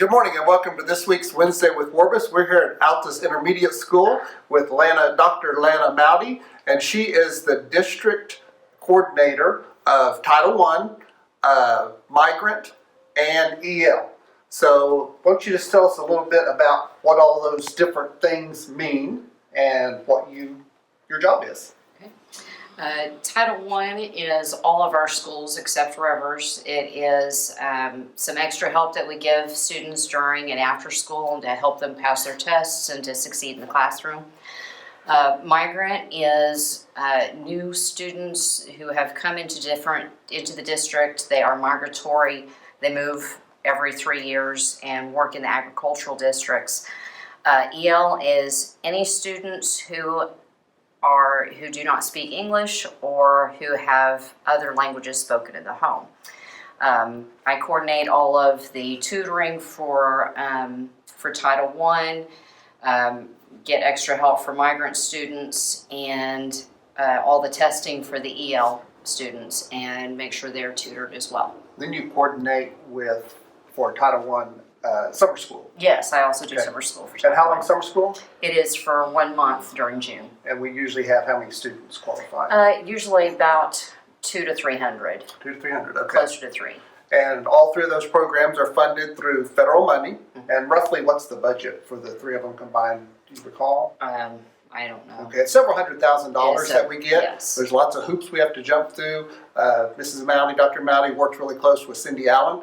Good morning and welcome to this week's Wednesday with Warbus. We're here at Altus Intermediate School with Dr. Lana Mowdy, and she is the district coordinator of Title I, Migrant, and EL. So why don't you just tell us a little bit about what all those different things mean and what your job is. Title I is all of our schools except Rivers. It is some extra help that we give students during and after school to help them pass their tests and to succeed in the classroom. Migrant is new students who have come into the district. They are migratory. They move every 3 years and work in the agricultural districts. EL is any students who do not speak English or who have other languages spoken in the home. I coordinate all of the tutoring for Title I, get extra help for migrant students, and all the testing for the EL students, and make sure they're tutored as well. Then you coordinate for Title I summer school. Yes, I also do summer school for Title And how long summer school? It is for 1 month during June. And we usually have how many students qualify? Usually about 200 to 300. 200 to 300, okay. Closer to 3. And all three of those programs are funded through federal money. Mm-hmm. And roughly, what's the budget for the three of them combined? Do you recall? I don't know. Okay, it's several $100,000 that we get. Yes. There's lots of hoops we have to jump through. Mrs. Mowdy, Dr. Mowdy worked really close with Cindy Allen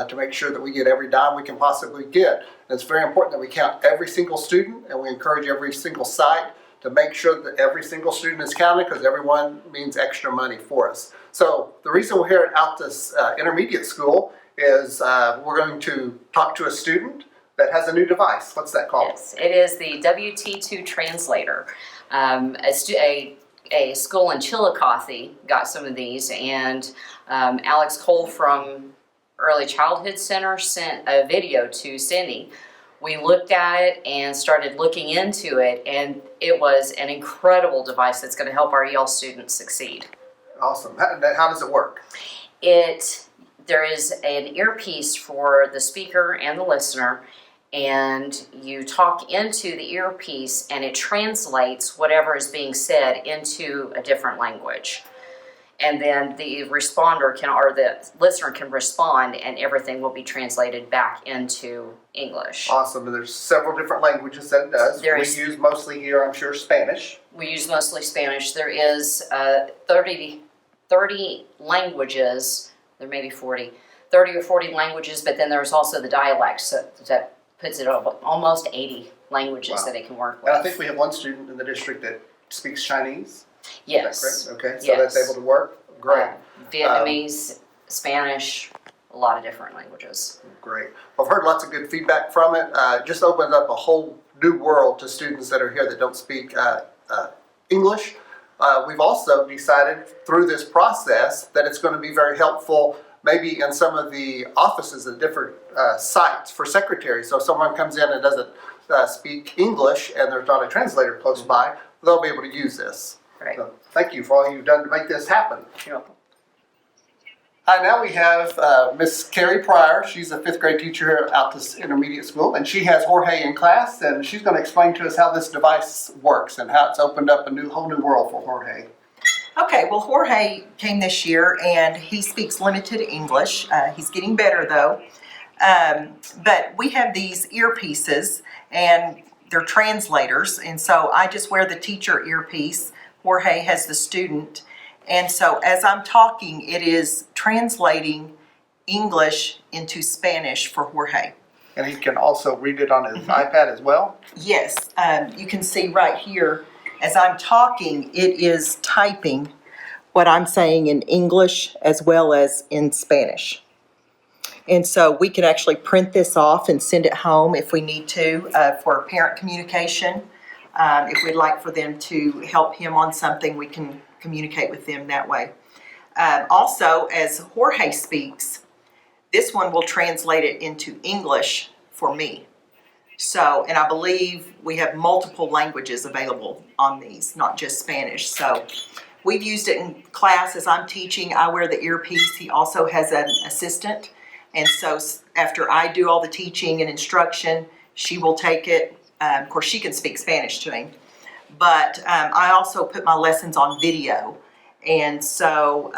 to make sure that we get every dime we can possibly get. And it's very important that we count every single student, and we encourage every single site to make sure that every single student is counted, because everyone means extra money for us. So the reason we're here at Altus Intermediate School is we're going to talk to a student that has a new device. What's that called? Yes, it is the WT2 translator. A school in Chillicothe got some of these, and Alex Cole from Early Childhood Center sent a video to Cindy. We looked at it and started looking into it, and it was an incredible device that's going to help our EL students succeed. Awesome. How does it work? There is an earpiece for the speaker and the listener, and you talk into the earpiece and it translates whatever is being said into a different language. And then the listener can respond, and everything will be translated back into English. Awesome. And there's several different languages that it does. We use mostly here, I'm sure, Spanish. We use mostly Spanish. There is 30 languages. There may be 30 or 40 languages, but then there's also the dialects, so that puts it over almost 80 languages that it can work with. And I think we have one student in the district that speaks Chinese. Yes. Is that correct? Okay, so yes. that's able to work? Great. Vietnamese, Spanish, a lot of different languages. Great. I've heard lots of good feedback from it. Just opened up a whole new world to students that are here that don't speak English. We've also decided through this process that it's going to be very helpful maybe in some of the offices at different sites for secretaries. So if someone comes in and doesn't speak English and there's not a translator close by, they'll be able to use this. Right. So thank you for all you've done to make this happen. You're welcome. Hi, now we have Miss Carrie Pryor. She's a 5th grade teacher here at Altus Intermediate School, and she has Jorge in class, and she's going to explain to us how this device works and how it's opened up a whole new world for Jorge. Okay, well, Jorge came this year, and he speaks limited English. He's getting better, though. But we have these earpieces, and they're translators, and so I just wear the teacher earpiece. Jorge has the student. And so as I'm talking, it is translating English into Spanish for Jorge. And he can also read it on his iPad as well? Yes, you can see right here, as I'm talking, it is typing what I'm saying in English as well as in Spanish. And so we can actually print this off and send it home if we need to for parent communication. If we'd like for them to help him on something, we can communicate with them that way. Also, as Jorge speaks, this one will translate it into English for me. So, and I believe we have multiple languages available on these, not just Spanish. So we've used it in class as I'm teaching. I wear the earpiece. He also has an assistant, And so after I do all the teaching and instruction, she will take it. Of course, she can speak Spanish to him. But I also put my lessons on video. And so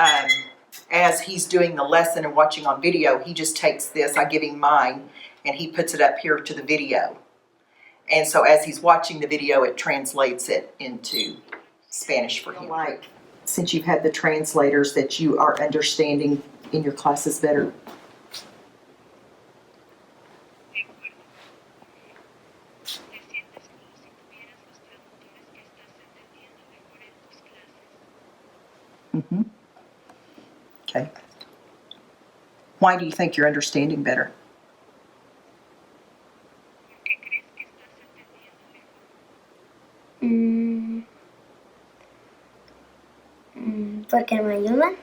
as he's doing the lesson and watching on video, he just takes this, I give him mine, and he puts it up here to the video. And so as he's watching the video, it translates it into Spanish for him. Like, since you've had the translators, that you are understanding in your classes better? Mm-hmm. Okay. Why do you think you're understanding better? Porque me ayudan.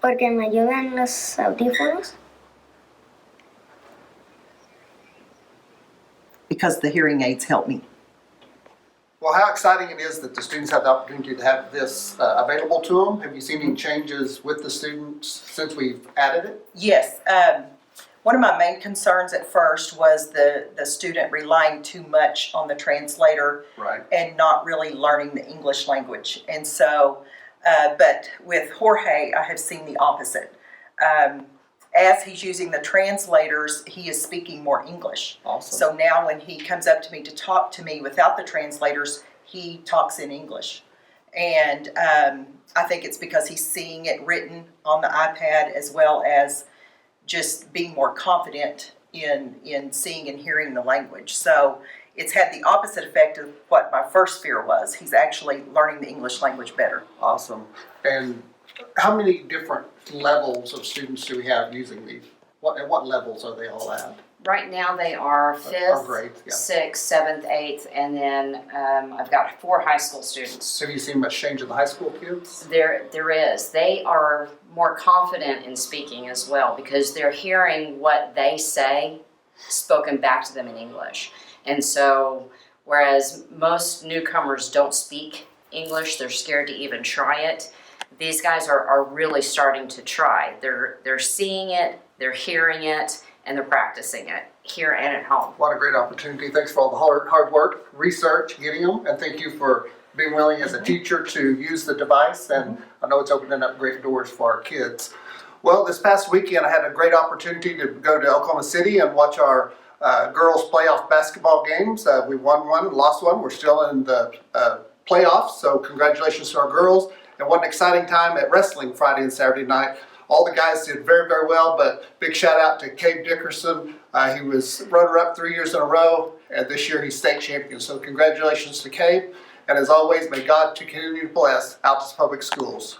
Porque me ayudan los audífonos. Because the hearing aids help me. Well, how exciting it is that the students have the opportunity to have this available to them. Have you seen any changes with the students since we've added it? Yes. One of my main concerns at first was the student relying too much on the translator, Right. and not really learning the English language. And so, but with Jorge, I have seen the opposite. As he's using the translators, he is speaking more English. Awesome. So now when he comes up to me to talk to me without the translators, he talks in English. And I think it's because he's seeing it written on the iPad, as well as just being more confident in seeing and hearing the language. So it's had the opposite effect of what my first fear was. He's actually learning the English language better. Awesome. And how many different levels of students do we have using these? At what levels are they all at? Right now they are Or fifth, grades, yeah. sixth, seventh, eighth, and then I've got 4 high school students. Have you seen much change in the high school kids? There is. They are more confident in speaking as well because they're hearing what they say spoken back to them in English. And so, whereas most newcomers don't speak English, they're scared to even try it. These guys are really starting to try. They're seeing it, they're hearing it, and they're practicing it here and at home. What a great opportunity. Thanks for all the hard work, research, getting them, and thank you for being willing as a teacher to use the device, and I know it's opening up great doors for our kids. Well, this past weekend I had a great opportunity to go to Oklahoma City and watch our girls playoff basketball games. We won one and lost one. We're still in the playoffs, so congratulations to our girls. And what an exciting time at wrestling Friday and Saturday night. All the guys did very, very well, but big shout out to Cabe Dickerson. He was runner-up 3 years in a row, and this year he's state champion. So congratulations to Cabe. And as always, may God continue to bless Altus Public Schools.